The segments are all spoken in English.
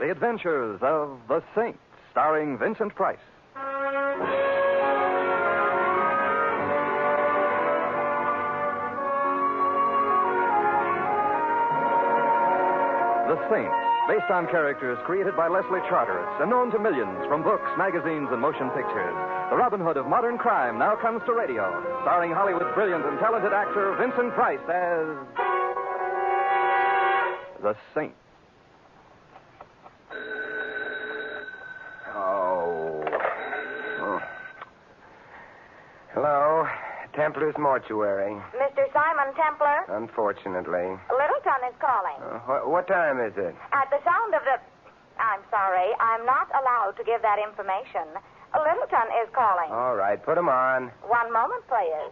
The Adventures of the Saint, starring Vincent Price. The Saint, based on characters created by Leslie Charteris and known to millions from books, magazines, and motion pictures. The Robin Hood of modern crime now comes to radio, starring Hollywood's brilliant and talented actor Vincent Price as the Saint. Hello, Templar's Mortuary. Mr. Simon Templar? Unfortunately. Littleton is calling. What time is it? At the sound of the... I'm sorry, I'm not allowed to give that information. Littleton is calling. All right, put him on. One moment, please.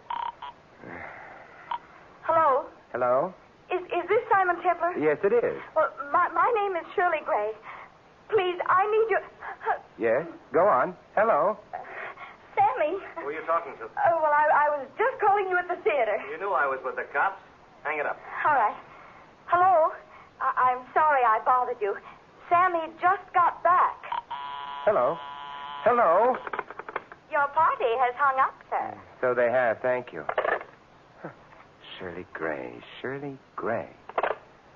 Hello? Hello? Is this Simon Templar? Yes, it is. Well, my name is Shirley Gray. Please, I need your... Yes? Go on. Hello? Sammy. Who are you talking to? Oh, well, I was just calling you at the theater. You knew I was with the cops. Hang it up. All right. Hello? I'm sorry I bothered you. Sammy just got back. Hello? Hello? Your party has hung up, sir. So they have, thank you. Huh. Shirley Gray. Shirley Gray.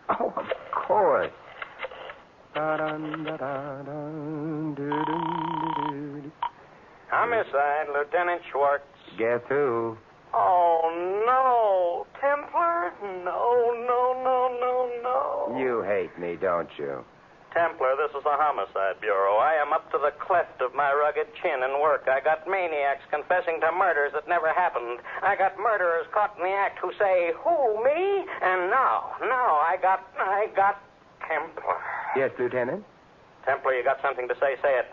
Oh, of course. Homicide, Lieutenant Schwartz. Guess who? Oh, no. Templar? No. You hate me, don't you? Templar, this is the Homicide Bureau. I am up to the cleft of my rugged chin in work. I got maniacs confessing to murders that never happened. I got murderers caught in the act who say, who, me? And now I got Templar. Yes, Lieutenant? Templar, you got something to say? Say it.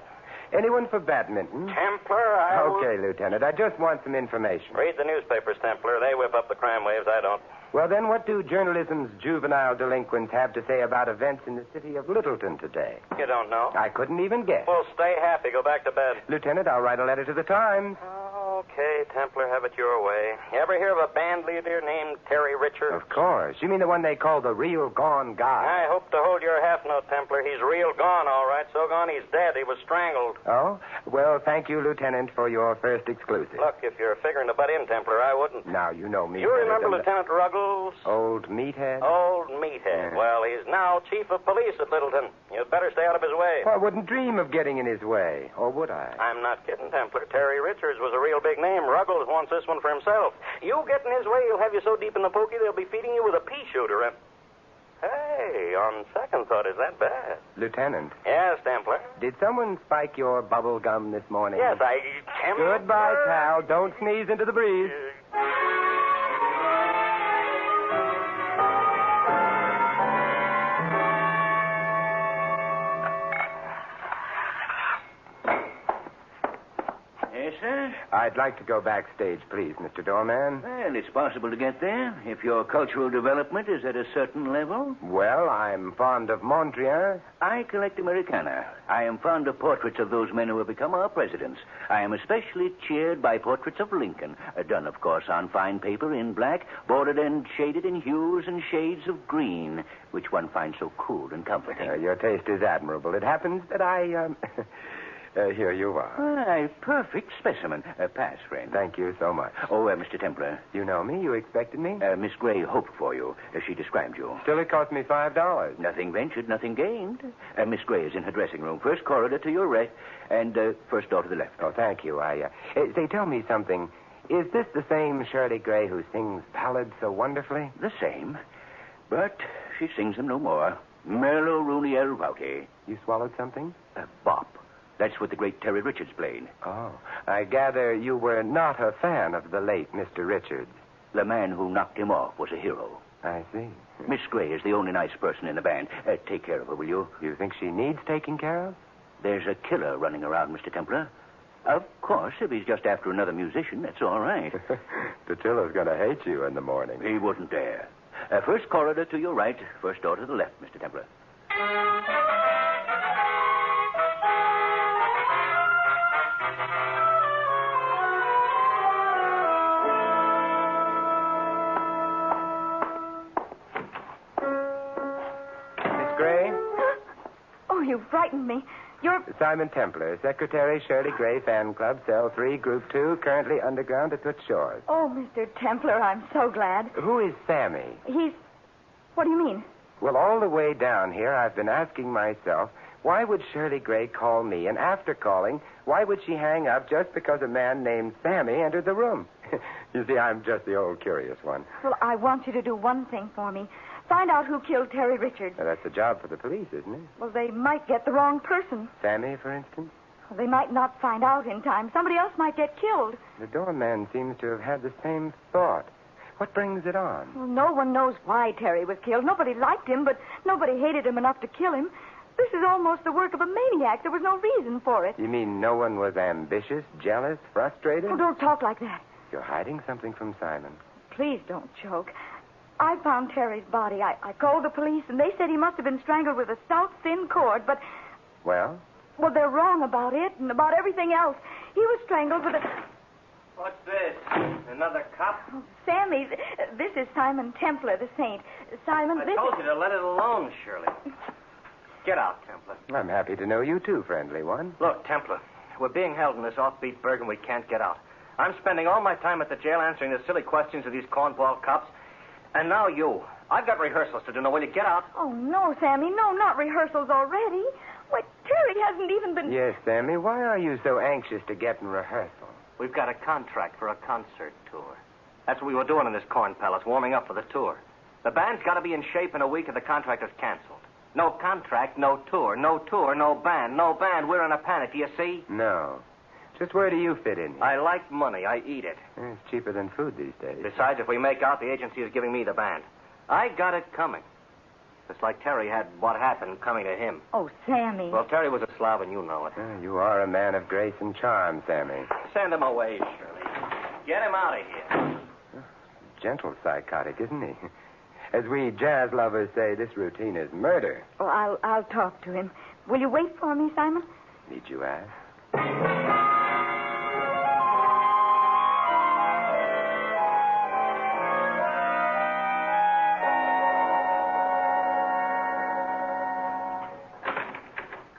Anyone for badminton? Templar, Okay, Lieutenant. I just want some information. Read the newspapers, Templar. They whip up the crime waves. I don't. Well, then, what do journalism's juvenile delinquents have to say about events in the city of Littleton today? You don't know? I couldn't even guess. Well, stay happy. Go back to bed. Lieutenant, I'll write a letter to the Times. Okay, Templar, have it your way. You ever hear of a band leader named Terry Richards? Of course. You mean the one they call the real gone guy? I hope to hold your half note, Templar. He's real gone, all right. So gone he's dead. He was strangled. Oh? Well, thank you, Lieutenant, for your first exclusive. Look, if you're figuring to butt in, Templar, I wouldn't. Now, you know me. You remember Lieutenant Ruggles? Old meathead? Old meathead. Yeah. Well, he's now chief of police at Littleton. You'd better stay out of his way. Well, I wouldn't dream of getting in his way. Or would I? I'm not kidding, Templar. Terry Richards was a real big name. Ruggles wants this one for himself. You get in his way, he'll have you so deep in the pokey they'll be feeding you with a pea shooter. And hey, on second thought, is that bad? Lieutenant. Yes, Templar. Did someone spike your bubble gum this morning? Yes, Goodbye, pal. Don't sneeze into the breeze. Yes, sir? I'd like to go backstage, please, Mr. Doorman. Well, it's possible to get there if your cultural development is at a certain level. Well, I'm fond of Mondrian. I collect Americana. I am fond of portraits of those men who have become our presidents. I am especially cheered by portraits of Lincoln, done, of course, on fine paper in black, bordered and shaded in hues and shades of green, which one finds so cool and comforting. Your taste is admirable. It happens that I, here you are. A perfect specimen. Pass, friend. Thank you so much. Oh, Mr. Templar. You know me? You expected me? Miss Gray hoped for you. She described you. Still, it cost me $5. Nothing ventured, nothing gained. Miss Gray is in her dressing room. First corridor to your right, and first door to the left. Oh, thank you. Say, tell me something. Is this the same Shirley Gray who sings ballads so wonderfully? The same, but she sings them no more. Merlo Rooney El Rowdy. You swallowed something? Bop. That's what the great Terry Richards played. Oh, I gather you were not a fan of the late Mr. Richards. The man who knocked him off was a hero. I see. Miss Gray is the only nice person in the band. Take care of her, will you? You think she needs taking care of? There's a killer running around, Mr. Templar. Of course, if he's just after another musician, that's all right. The killer's going to hate you in the morning. He wouldn't dare. First corridor to your right, first door to the left, Mr. Templar. You frightened me. You're... Simon Templar, Secretary, Shirley Gray Fan Club, Cell 3, Group 2, currently underground at Toots Shores. Oh, Mr. Templar, I'm so glad. Who is Sammy? He's... What do you mean? Well, all the way down here, I've been asking myself, why would Shirley Gray call me? And after calling, why would she hang up just because a man named Sammy entered the room? You see, I'm just the old curious one. Well, I want you to do one thing for me. Find out who killed Terry Richards. Now, that's a job for the police, isn't it? Well, they might get the wrong person. Sammy, for instance? Well, they might not find out in time. Somebody else might get killed. The doorman seems to have had the same thought. What brings it on? Well, no one knows why Terry was killed. Nobody liked him, but nobody hated him enough to kill him. This is almost the work of a maniac. There was no reason for it. You mean no one was ambitious, jealous, frustrated? Oh, don't talk like that. You're hiding something from Simon. Please don't joke. I found Terry's body. I called the police, and they said he must have been strangled with a stout, thin cord, but... Well? Well, they're wrong about it and about everything else. He was strangled with a... What's this? Another cop? Oh, Sammy, this is Simon Templar, the saint. Simon, I this told is... you to let it alone, Shirley. Get out, Templar. I'm happy to know you too, friendly one. Look, Templar, we're being held in this offbeat burg and we can't get out. I'm spending all my time at the jail answering the silly questions of these cornball cops. And now you. I've got rehearsals to do. Now, will you get out? Oh, no, Sammy, no, not rehearsals already. Why, Terry hasn't even been... Yes, Sammy, why are you so anxious to get in rehearsal? We've got a contract for a concert tour. That's what we were doing in this corn palace, warming up for the tour. The band's got to be in shape in a week or the contract is canceled. No contract, no tour. No tour, no band. No band, we're in a panic. Do you see? No. Just where do you fit in here? I like money. I eat it. It's cheaper than food these days. Besides, if we make out, the agency is giving me the band. I got it coming. Just like Terry had what happened coming to him. Oh, Sammy. Well, Terry was a slob, and you know it. You are a man of grace and charm, Sammy. Send him away, Shirley. Get him out of here. Gentle psychotic, isn't he? As we jazz lovers say, this routine is murder. Oh, I'll talk to him. Will you wait for me, Simon? Need you ask?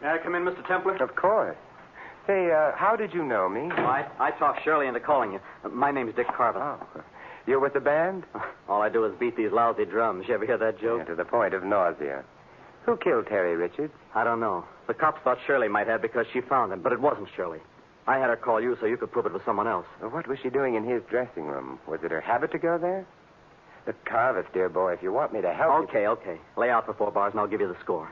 May I come in, Mr. Templar? Of course. Say, how did you know me? I talked Shirley into calling you. My name's Dick Carver. Oh, you're with the band? All I do is beat these lousy drums. You ever hear that joke? Yeah, to the point of nausea. Who killed Terry Richards? I don't know. The cops thought Shirley might have because she found him, but it wasn't Shirley. I had her call you so you could prove it was someone else. Well, what was she doing in his dressing room? Was it her habit to go there? Look, Carver, dear boy, if you want me to help Okay. Lay out for 4 bars and I'll give you the score.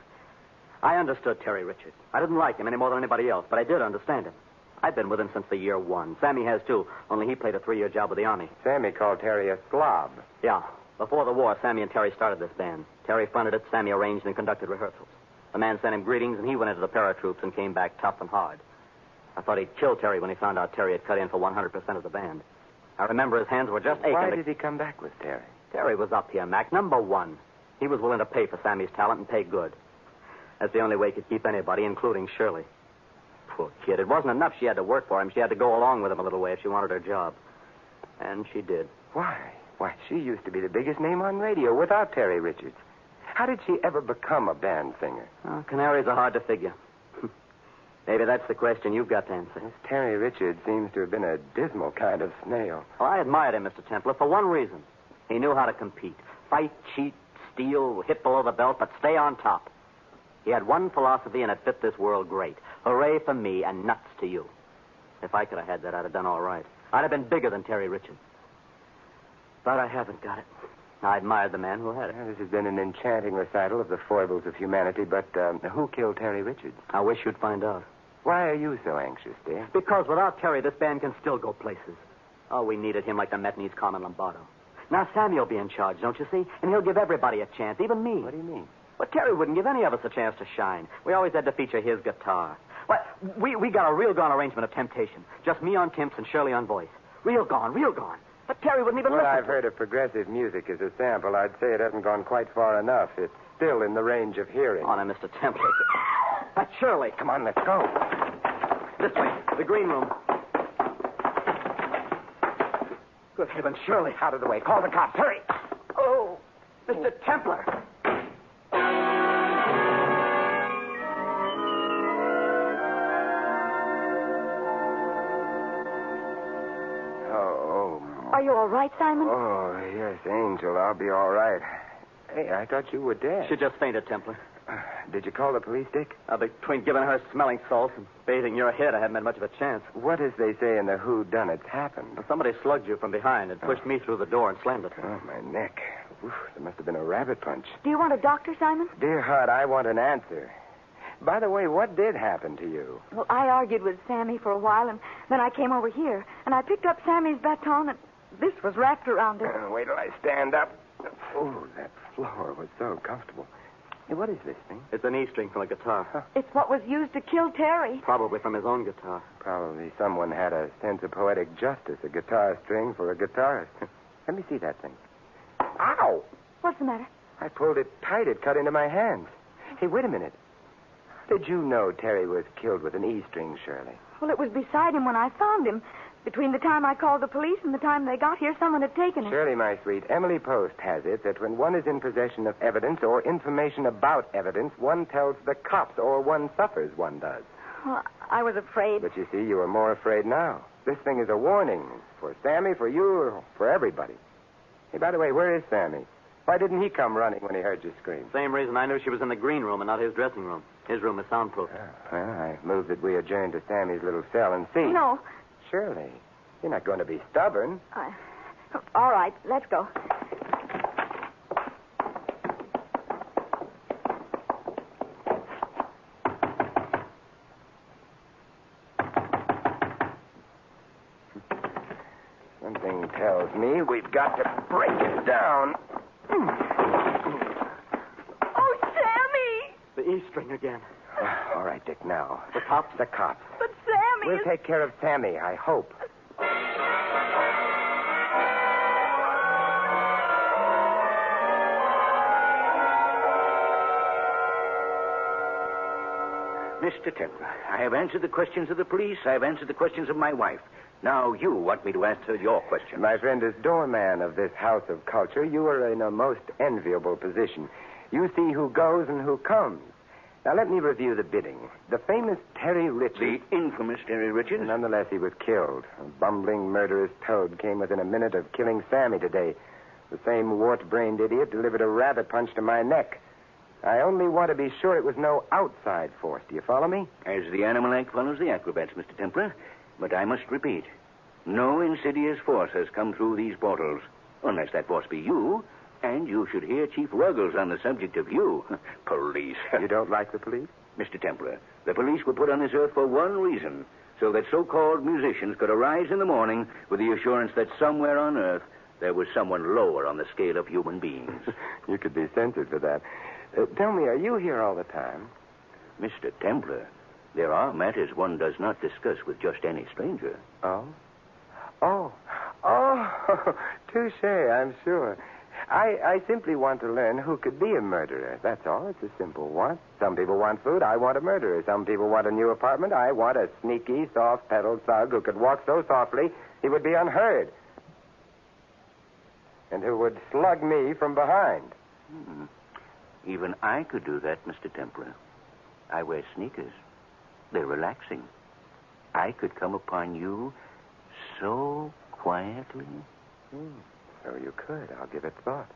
I understood Terry Richards. I didn't like him any more than anybody else, but I did understand him. I've been with him since the year 1. Sammy has, too, only he played a 3-year job with the Army. Sammy called Terry a slob. Yeah. Before the war, Sammy and Terry started this band. Terry funded it, Sammy arranged and conducted rehearsals. The man sent him greetings, and he went into the paratroops and came back tough and hard. I thought he'd kill Terry when he found out Terry had cut in for 100% of the band. I remember his hands were just aching. Why did he come back with Terry? Terry was up here, Mac. Number 1. He was willing to pay for Sammy's talent and pay good. That's the only way he could keep anybody, including Shirley. Poor kid. It wasn't enough she had to work for him. She had to go along with him a little way if she wanted her job. And she did. Why? Why, she used to be the biggest name on radio without Terry Richards. How did she ever become a band singer? Oh, canaries are hard to figure. Maybe that's the question you've got to answer. This Terry Richards seems to have been a dismal kind of snail. Well, I admired him, Mr. Templar, for one reason. He knew how to compete. Fight, cheat, steal, hit below the belt, but stay on top. He had one philosophy, and it fit this world great. Hooray for me and nuts to you. If I could have had that, I'd have done all right. I'd have been bigger than Terry Richards. But I haven't got it. I admired the man who had it. This has been an enchanting recital of the foibles of humanity, but who killed Terry Richards? I wish you'd find out. Why are you so anxious, dear? Because without Terry, this band can still go places. Oh, we needed him like the Met needs Carmen Lombardo. Now Sammy will be in charge, don't you see? And he'll give everybody a chance, even me. What do you mean? Well, Terry wouldn't give any of us a chance to shine. We always had to feature his guitar. Well, we got a real gone arrangement of Temptation. Just me on timps and Shirley on voice. Real gone. But Terry wouldn't even Well, listen I've to heard it. of progressive music as a sample. I'd say it hasn't gone quite far enough. It's still in the range of hearing. Oh, now, Mr. Templar. That's Shirley. Come on, let's go. This way. The green room. Good heavens, Shirley. Out of the way. Call the cops. Hurry. Oh, Mr. Templar. you all right, Simon? Oh, yes, Angel. I'll be all right. Hey, I thought you were dead. She just fainted, Templar. Did you call the police, Dick? Between giving her smelling salts and bathing your head, I haven't had much of a chance. What, as they say in the whodunits, happened? Well, somebody slugged you from behind and pushed me through the door and slammed it. Oh, my neck. Oof, there must have been a rabbit punch. Do you want a doctor, Simon? Dear heart, I want an answer. By the way, what did happen to you? Well, I argued with Sammy for a while, and then I came over here, and I picked up Sammy's baton, and this was wrapped around it. Wait till I stand up. Oh, that floor was so comfortable. Hey, what is this thing? It's an E string from a guitar. Huh. It's what was used to kill Terry. Probably from his own guitar. Probably someone had a sense of poetic justice, a guitar string for a guitarist. Let me see that thing. Ow! What's the matter? I pulled it tight. It cut into my hands. Hey, wait a minute. How did you know Terry was killed with an E string, Shirley? Well, it was beside him when I found him. Between the time I called the police and the time they got here, someone had taken it. Shirley, my sweet, Emily Post has it that when one is in possession of evidence or information about evidence, one tells the cops, or one suffers, one does. Well, I was afraid. But you see, you are more afraid now. This thing is a warning for Sammy, for you, or for everybody. Hey, by the way, where is Sammy? Why didn't he come running when he heard you scream? Same reason I knew she was in the green room and not his dressing room. His room is soundproof. Well, I move that we adjourn to Sammy's little cell and see. No. Shirley, you're not going to be stubborn. All right, let's go. Something tells me we've got to break it down. Oh, Sammy! The E string again. All right, Dick, now. The cops? The cops. But Sammy We'll take care of Sammy, I hope. Mr. Templar, I have answered the questions of the police. I have answered the questions of my wife. Now you want me to answer your question. My friend, as doorman of this house of culture, you are in a most enviable position. You see who goes and who comes. Now, let me review the bidding. The famous Terry Richards... The infamous Terry Richards? Nonetheless, he was killed. A bumbling, murderous toad came within a minute of killing Sammy today. The same wart-brained idiot delivered a rabbit punch to my neck. I only want to be sure it was no outside force. Do you follow me? As the Animal Act follows the acrobats, Mr. Templar. But I must repeat, no insidious force has come through these portals. Unless that force be you, and you should hear Chief Ruggles on the subject of you. Police. You don't like the police? Mr. Templar, the police were put on this earth for one reason, so that so-called musicians could arise in the morning with the assurance that somewhere on earth there was someone lower on the scale of human beings. You could be censored for that. Tell me, are you here all the time? Mr. Templar, there are matters one does not discuss with just any stranger. Oh? Oh, touche, I'm sure. I simply want to learn who could be a murderer. That's all. It's a simple want. Some people want food. I want a murderer. Some people want a new apartment. I want a sneaky, soft-pedaled thug who could walk so softly he would be unheard. And who would slug me from behind. Even I could do that, Mr. Templar. I wear sneakers. They're relaxing. I could come upon you so quietly. So you could. I'll give it thought.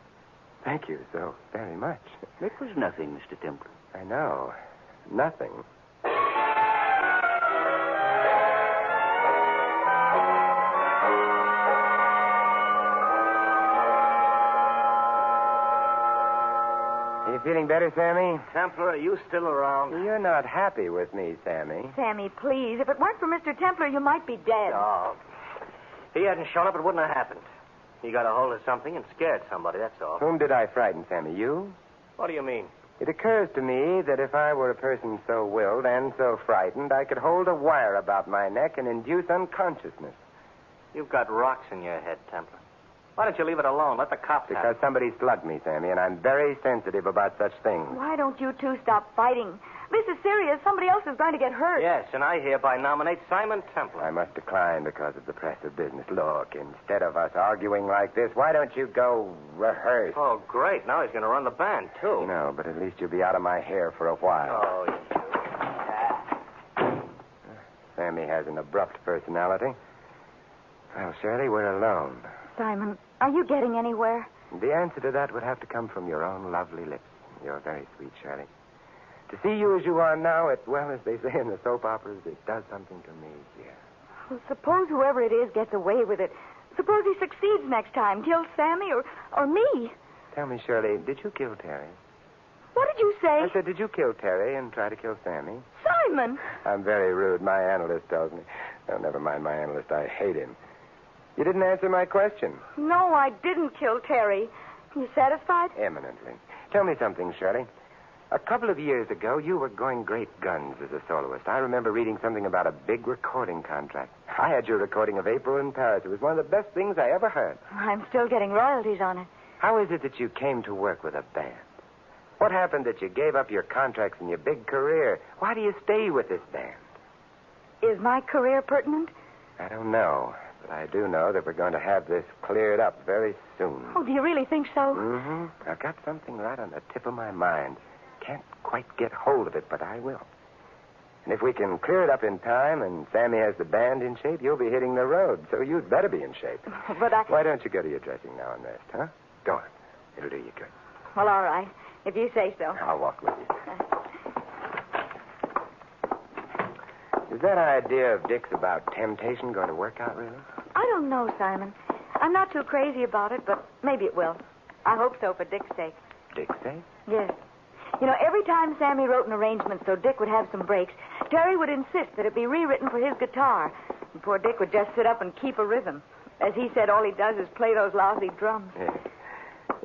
Thank you so very much. It was nothing, Mr. Templar. I know. Nothing. You feeling better, Sammy? Templar, are you still around? You're not happy with me, Sammy. Sammy, please. If it weren't for Mr. Templar, you might be dead. No. If he hadn't shown up, it wouldn't have happened. He got a hold of something and scared somebody, that's all. Whom did I frighten, Sammy? You? What do you mean? It occurs to me that if I were a person so willed and so frightened, I could hold a wire about my neck and induce unconsciousness. You've got rocks in your head, Templar. Why don't you leave it alone? Let the cops have Because it. somebody slugged me, Sammy, and I'm very sensitive about such things. Why don't you two stop fighting? This is serious. Somebody else is going to get hurt. Yes, and I hereby nominate Simon Templar. I must decline because of the press of business. Look, instead of us arguing like this, why don't you go rehearse? Oh, great. Now he's going to run the band, too. No, but at least you'll be out of my hair for a while. Oh, you. Sammy has an abrupt personality. Well, Shirley, we're alone. Simon, are you getting anywhere? The answer to that would have to come from your own lovely lips. You're very sweet, Shirley. To see you as you are now, as they say in the soap operas, it does something to me, dear. Well, suppose whoever it is gets away with it. Suppose he succeeds next time, kills Sammy or me. Tell me, Shirley, did you kill Terry? What did you say? I said, did you kill Terry and try to kill Sammy? Simon! I'm very rude. My analyst tells me. Oh, never mind my analyst. I hate him. You didn't answer my question. No, I didn't kill Terry. You satisfied? Eminently. Tell me something, Shirley. A couple of years ago, you were going great guns as a soloist. I remember reading something about a big recording contract. I had your recording of April in Paris. It was one of the best things I ever heard. I'm still getting royalties on it. How is it that you came to work with a band? What happened that you gave up your contracts and your big career? Why do you stay with this band? Is my career pertinent? I don't know, but I do know that we're going to have this cleared up very soon. Oh, do you really think so? Mm-hmm. I've got something right on the tip of my mind. Can't quite get hold of it, but I will. And if we can clear it up in time and Sammy has the band in shape, you'll be hitting the road, so you'd better be in shape. But Why don't you go to your dressing now and rest, huh? Go on. It'll do you good. Well, all right, if you say so. I'll walk with you. Is that idea of Dick's about temptation going to work out, really? I don't know, Simon. I'm not too crazy about it, but maybe it will. I hope so for Dick's sake. Dick's sake? Yes. You know, every time Sammy wrote an arrangement so Dick would have some breaks, Terry would insist that it be rewritten for his guitar. And poor Dick would just sit up and keep a rhythm. As he said, all he does is play those lousy drums.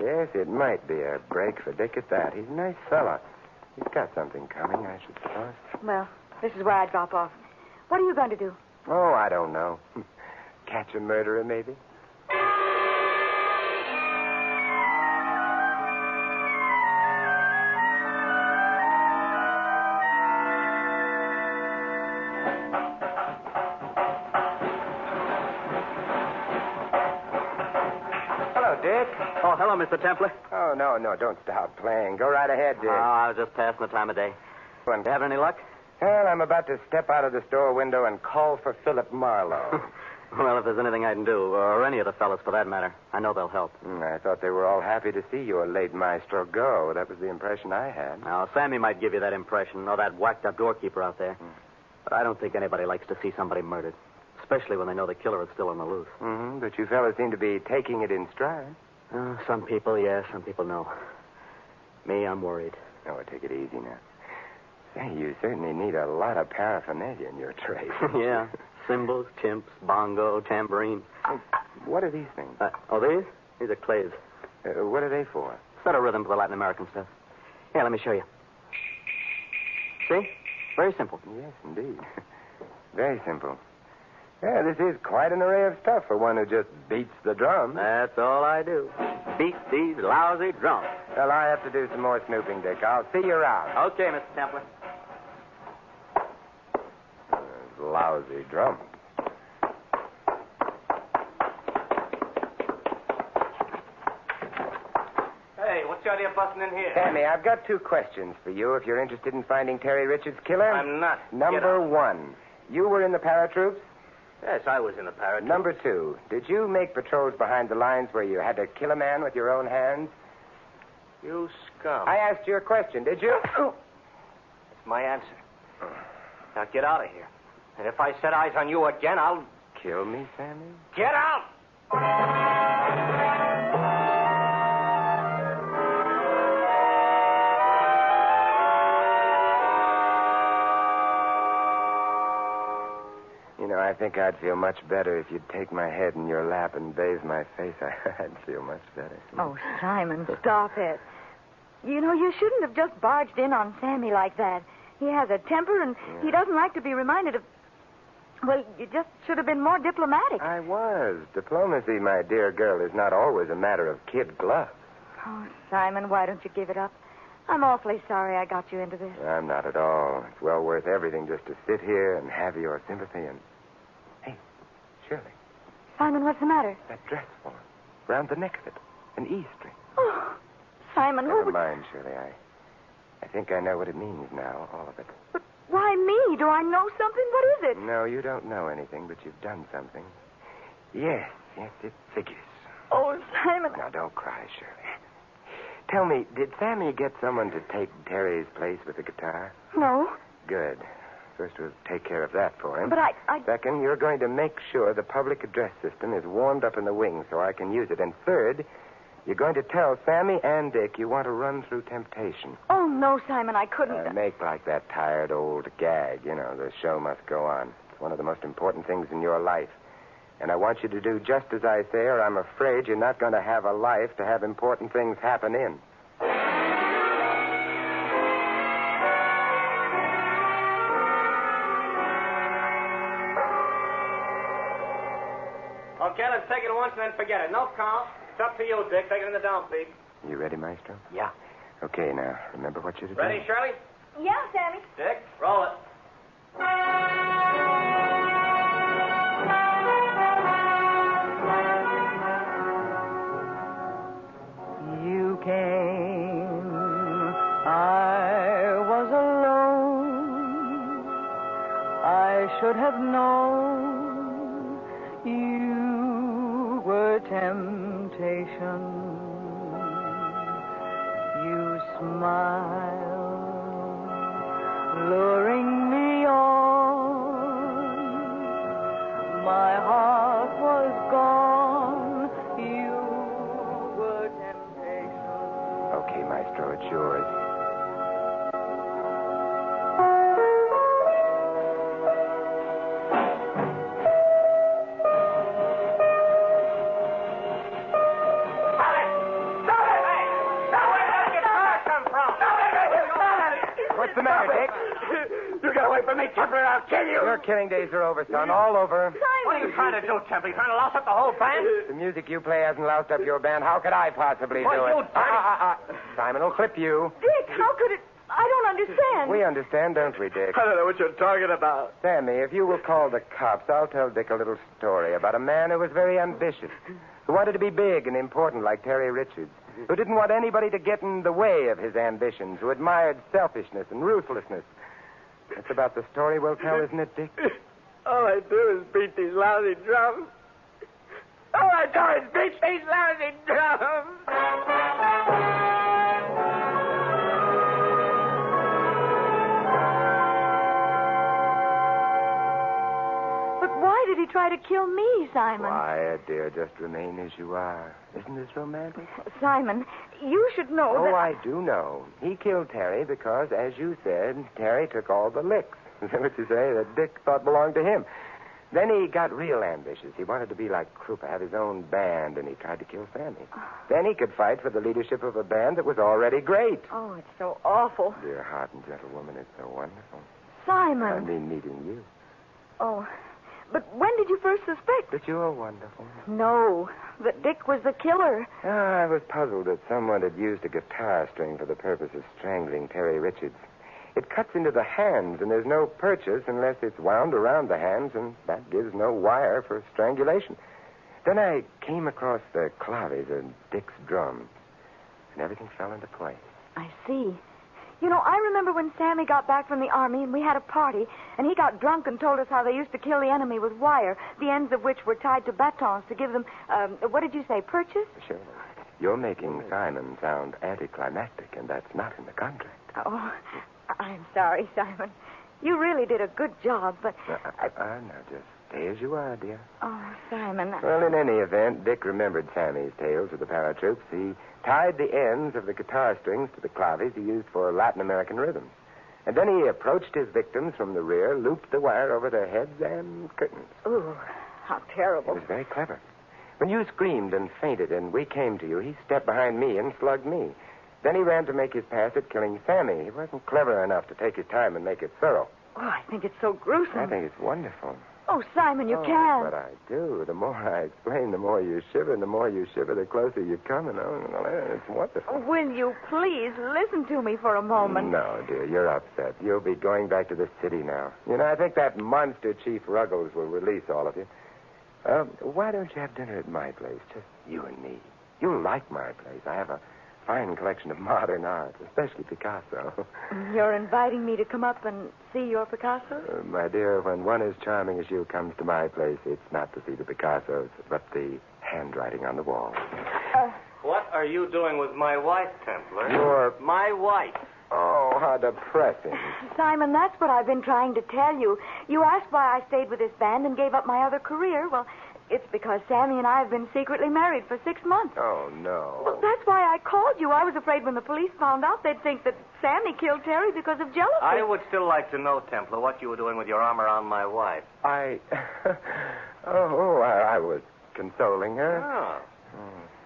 Yes, it might be a break for Dick at that. He's a nice fella. He's got something coming, I should suppose. Well, this is where I drop off. What are you going to do? Oh, I don't know. Catch a murderer, maybe? Dick? Oh, hello, Mr. Templer. Oh, no, don't stop playing. Go right ahead, Dick. Oh, I was just passing the time of day. You having any luck? Well, I'm about to step out of the store window and call for Philip Marlowe. Well, if there's anything I can do, or any of the fellas for that matter, I know they'll help. I thought they were all happy to see your late maestro go. That was the impression I had. Now, Sammy might give you that impression, or that whacked-up doorkeeper out there. But I don't think anybody likes to see somebody murdered, especially when they know the killer is still on the loose. Mm-hmm, but you fellas seem to be taking it in stride. Some people, yes, some people, no. Me, I'm worried. Oh, take it easy now. Say, you certainly need a lot of paraphernalia in your trade. Yeah. Cymbals, chimps, bongo, tambourine. What are these things? These? These are clays. What are they for? Set a rhythm for the Latin American stuff. Here, let me show you. See? Very simple. Yes, indeed. Very simple. Yeah, this is quite an array of stuff for one who just beats the drum. That's all I do. Beat these lousy drums. Well, I have to do some more snooping, Dick. I'll see you around. Okay, Mr. Templer. Lousy drum. Hey, what's the idea of busting in here? Sammy, I've got 2 questions for you if you're interested in finding Terry Richards' killer. I'm not. Number 1, you were in the paratroops? Yes, I was in the paratroops. Number 2, did you make patrols behind the lines where you had to kill a man with your own hands? You scum. I asked you a question, did you? That's my answer. Now get out of here. And if I set eyes on you again, I'll... Kill me, Sammy? Get out! You know, I think I'd feel much better if you'd take my head in your lap and bathe my face. I'd feel much better. Oh, Simon, stop it. You know, you shouldn't have just barged in on Sammy like that. He has a temper, and he doesn't like to be reminded of... Well, you just should have been more diplomatic. I was. Diplomacy, my dear girl, is not always a matter of kid gloves. Oh, Simon, why don't you give it up? I'm awfully sorry I got you into this. I'm not at all. It's well worth everything just to sit here and have your sympathy and... Hey, Shirley. Simon, what's the matter? That dress form. Round the neck of it. An E string. Oh, Simon, Never mind, Shirley. I think I know what it means now, all of it. But why me? Do I know something? What is it? No, you don't know anything, but you've done something. Yes, it figures. Oh, Simon. Now, don't cry, Shirley. Tell me, did Sammy get someone to take Terry's place with the guitar? No. Good. First, we'll take care of that for him. But I... Second, you're going to make sure the public address system is warmed up in the wings so I can use it. And third, you're going to tell Sammy and Dick you want to run through temptation. Oh, no, Simon, I couldn't. Make like that tired old gag. You know, the show must go on. It's one of the most important things in your life. And I want you to do just as I say, or I'm afraid you're not going to have a life to have important things happen in. Okay, let's take it once and then forget it. No count. It's up to you, Dick. Take it in the downbeat. You ready, Maestro? Yeah. Okay, now, remember what you're to do. Ready, Shirley? Yeah, Sammy. Dick, roll it. You came, I was alone. I should have known you were temptation. You smiled, luring me on. My heart was gone. You were temptation. Okay, Maestro, it's yours. What's the matter, Dick? You get away from me, Templar, I'll kill you. Your killing days are over, son. All over. What are you trying to do, Templar? You trying to louse up the whole band? The music you play hasn't loused up your band. How could I possibly do Well, it? you dirty- Simon will clip you. Dick, how could it... I don't understand. We understand, don't we, Dick? I don't know what you're talking about. Sammy, if you will call the cops, I'll tell Dick a little story about a man who was very ambitious, who wanted to be big and important like Terry Richards, who didn't want anybody to get in the way of his ambitions, who admired selfishness and ruthlessness. That's about the story we'll tell, isn't it, Dick? All I do is beat these lousy drums. All I do is beat these lousy drums. But why did he try to kill me, Simon? Quiet, dear. Just remain as you are. Isn't this romantic? Simon, you should know Oh, that... I do know. He killed Terry because, as you said, Terry took all the licks. Is that what you say? That Dick thought belonged to him. Then he got real ambitious. He wanted to be like Krupa, have his own band, and he tried to kill Sammy. Then he could fight for the leadership of a band that was already great. Oh, it's so awful. Dear heart and gentle woman, it's so wonderful. Simon. I mean, meeting you. Oh, but when did you first suspect? But you're wonderful. No, that Dick was the killer. I was puzzled that someone had used a guitar string for the purpose of strangling Terry Richards. It cuts into the hands, and there's no purchase unless it's wound around the hands, and that gives no wire for strangulation. Then I came across the claves and Dick's drums, and everything fell into place. I see. You know, I remember when Sammy got back from the army and we had a party, and he got drunk and told us how they used to kill the enemy with wire, the ends of which were tied to batons to give them, what did you say, purchase? Sure. You're making Simon sound anticlimactic, and that's not in the contract. Oh, I'm sorry, Simon. You really did a good job, but... Now, just stay as you are, dear. Oh, Simon... Well, in any event, Dick remembered Sammy's tales with the paratroops. He tied the ends of the guitar strings to the claves he used for Latin American rhythms. And then he approached his victims from the rear, looped the wire over their heads and curtains. Ooh, how It terrible. was very clever. When you screamed and fainted and we came to you, he stepped behind me and slugged me. Then he ran to make his pass at killing Sammy. He wasn't clever enough to take his time and make it thorough. Oh, I think it's so gruesome. I think it's wonderful. Oh, Simon, you can't. But I do. The more I explain, the more you shiver, and the more you shiver, the closer you come. And it's wonderful. Will you please listen to me for a moment? No, dear, you're upset. You'll be going back to the city now. You know, I think that monster Chief Ruggles will release all of you. Why don't you have dinner at my place, just you and me? You'll like my place. I have a fine collection of modern art, especially Picasso. You're inviting me to come up and see your Picasso? My dear, when one as charming as you comes to my place, it's not to see the Picassos, but the handwriting on the wall. What are you doing with my wife, Templar? My wife. Oh, how depressing. Simon, that's what I've been trying to tell you. You asked why I stayed with this band and gave up my other career. Well, it's because Sammy and I have been secretly married for 6 months. Oh, no. Well, that's why I called you. I was afraid when the police found out, they'd think that Sammy killed Terry because of jealousy. I would still like to know, Templar, what you were doing with your arm around my wife. I was consoling her. Oh.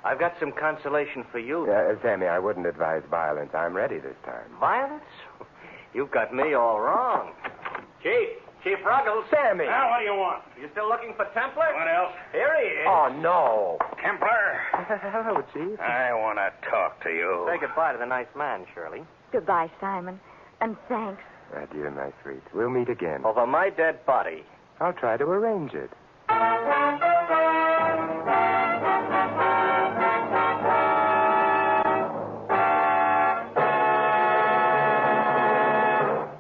I've got some consolation for you. Sammy, I wouldn't advise violence. I'm ready this time. Violence? You've got me all wrong. Chief Ruggles. Sammy! Now, what do you want? You still looking for Templar? What else? Here he is. Oh, no. Templar. Hello, Chief. I want to talk to you. Say goodbye to the nice man, Shirley. Goodbye, Simon. And thanks. Adieu, my sweet. We'll meet again. Over my dead body. I'll try to arrange it.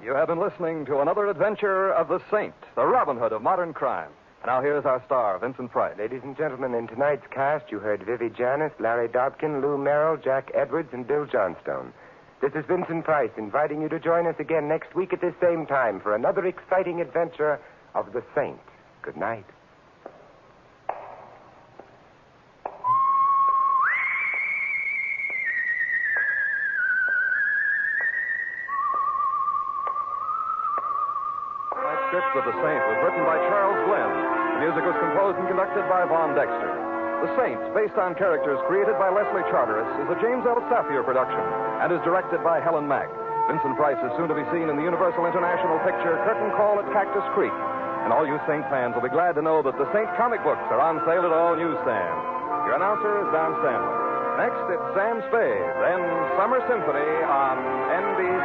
You have been listening to another adventure of the Saint, the Robin Hood of modern crime. Now here's our star, Vincent Price. Ladies and gentlemen, in tonight's cast, you heard Vivi Janis, Larry Dobkin, Lou Merrill, Jack Edwards, and Bill Johnstone. This is Vincent Price inviting you to join us again next week at this same time for another exciting adventure of the Saint. Good night. Script of The Saint was written by Charles Glenn. The music was composed and conducted by Von Dexter. The Saint, based on characters created by Leslie Charteris, is a James L. Safier production and is directed by Helen Mack. Vincent Price is soon to be seen in the Universal International picture Curtain Call at Cactus Creek. And all you Saint fans will be glad to know that the Saint comic books are on sale at all newsstands. Your announcer is Don Stanley. Next, it's Sam Spade, then Summer Symphony on NBC.